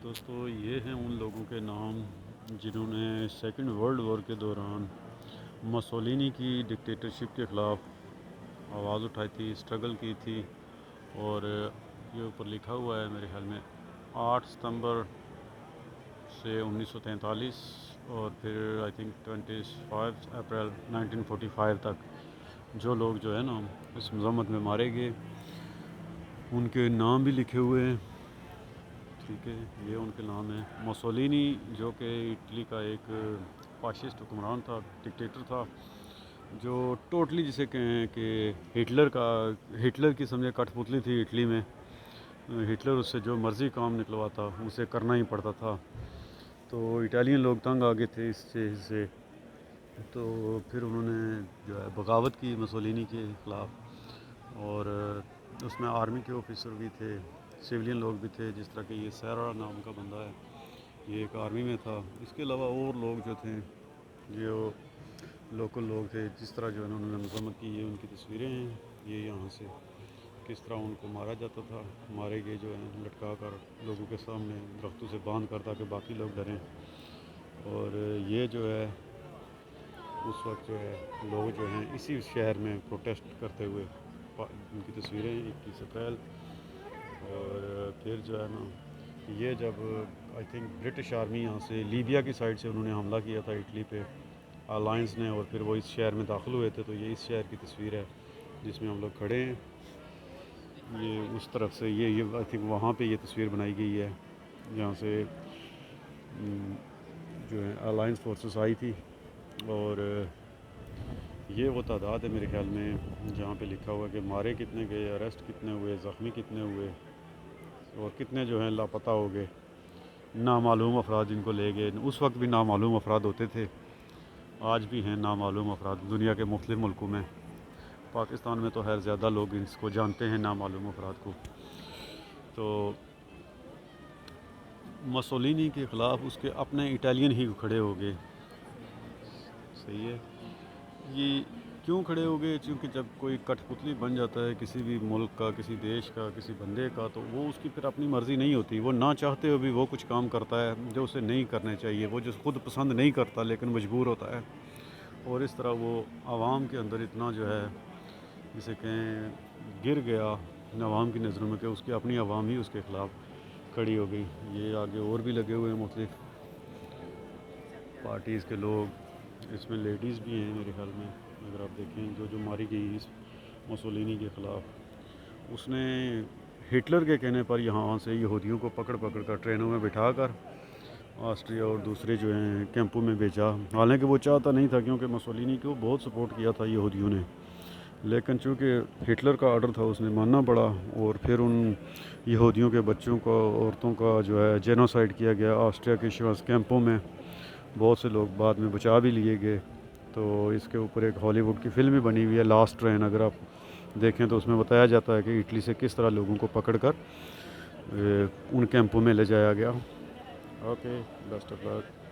دوستو یہ ہیں ان لوگوں کے نام جنہوں نے سیکنڈ ورلڈ وار کے دوران مسولینی کی ڈکٹیٹرشپ کے خلاف آواز اٹھائی تھی، اسٹرگل کی تھی. اور یہ اوپر لکھا ہوا ہے میرے خیال میں 8 ستمبر سے 1943 اور پھر آئی تھنک 25 اپریل 1945 تک جو لوگ جو ہے نا اس مذمت میں مارے گئے ان کے نام بھی لکھے ہوئے ہیں. ٹھیک ہے، یہ ان کے نام ہیں. مسولینی جو کہ اٹلی کا ایک فاشسٹ حکمران تھا، ڈکٹیٹر تھا، جو ٹوٹلی جسے کہیں کہ ہٹلر کی سمجھے کٹ پتلی تھی اٹلی میں. ہٹلر اس سے جو مرضی کام نکلواتا اسے کرنا ہی پڑتا تھا. تو اٹالین لوگ تنگ آ گئے تھے اس چیز سے، تو پھر انہوں نے جو ہے بغاوت کی مسولینی کے خلاف. اور اس میں آرمی کے آفیسر بھی تھے، سویلین لوگ بھی تھے، جس طرح کہ یہ سیرا نام کا بندہ ہے، یہ ایک آرمی میں تھا. اس کے علاوہ اور لوگ جو تھے جو لوکل لوگ تھے، جس طرح جو انہوں نے مذمت کی، یہ ان کی تصویریں ہیں. یہ یہاں سے کس طرح ان کو مارا جاتا تھا، مارے گئے جو ہیں لٹکا کر لوگوں کے سامنے درختوں سے باندھ کر تاکہ باقی لوگ ڈریں. اور یہ جو ہے اس وقت جو ہے لوگ جو ہیں اسی شہر میں پروٹیسٹ کرتے ہوئے، ان کی تصویریں 21 اپریل. اور پھر جو ہے نا یہ جب آئی تھنک برٹش آرمی یہاں سے لیبیا کی سائڈ سے انہوں نے حملہ کیا تھا اٹلی پہ الائنس نے، اور پھر وہ اس شہر میں داخل ہوئے تھے، تو یہ اس شہر کی تصویر ہے جس میں ہم لوگ کھڑے ہیں. یہ اس طرف سے یہ آئی تھنک وہاں پہ یہ تصویر بنائی گئی ہے جہاں سے جو ہے الائنس فورسز آئی تھی. اور یہ وہ تعداد ہے میرے خیال میں جہاں پہ لکھا ہوا کہ مارے کتنے گئے، اریسٹ کتنے ہوئے، زخمی کتنے ہوئے، اور کتنے جو ہیں لاپتہ ہو گئے، نامعلوم افراد جن کو لے گئے. اس وقت بھی نامعلوم افراد ہوتے تھے، آج بھی ہیں نامعلوم افراد دنیا کے مختلف ملکوں میں. پاکستان میں تو خیر زیادہ لوگ اس کو جانتے ہیں نامعلوم افراد کو. تو مسولینی کے خلاف اس کے اپنے اٹالین ہی کھڑے ہو گئے. صحیح ہے. یہ کیوں کھڑے ہو گئے؟ چونکہ جب کوئی کٹ پتلی بن جاتا ہے کسی بھی ملک کا، کسی دیش کا، کسی بندے کا، تو وہ اس کی پھر اپنی مرضی نہیں ہوتی. وہ نہ چاہتے ہوئے بھی وہ کچھ کام کرتا ہے جو اسے نہیں کرنے چاہیے، وہ جو خود پسند نہیں کرتا لیکن مجبور ہوتا ہے. اور اس طرح وہ عوام کے اندر اتنا جو ہے جسے کہیں گر گیا عوام کی نظروں میں کہ اس کی اپنی عوام ہی اس کے خلاف کھڑی ہو گئی. یہ آگے اور بھی لگے ہوئے ہیں مختلف پارٹیز کے لوگ، اس میں لیڈیز بھی ہیں میرے خیال میں. اگر آپ دیکھیں جو ماری گئی اس مسولینی کے خلاف، اس نے ہٹلر کے کہنے پر یہاں سے یہودیوں کو پکڑ کر ٹرینوں میں بٹھا کر آسٹریا اور دوسرے جو ہیں کیمپوں میں بھیجا. حالانکہ وہ چاہتا نہیں تھا، کیونکہ مسولینی کو بہت سپورٹ کیا تھا یہودیوں نے، لیکن چونکہ ہٹلر کا آرڈر تھا اس نے ماننا پڑا. اور پھر ان یہودیوں کے بچوں کا، عورتوں کا جو ہے جینوسائیڈ کیا گیا آسٹریا کے شواز کیمپوں میں. بہت سے لوگ بعد میں بچا بھی لیے گئے. تو اس کے اوپر ایک ہالی ووڈ کی فلم بھی بنی ہوئی ہے لاسٹ ٹرین، اگر آپ دیکھیں تو اس میں بتایا جاتا ہے کہ اٹلی سے کس طرح لوگوں کو پکڑ کر ان کیمپوں میں لے جایا گیا. Okay, best of look.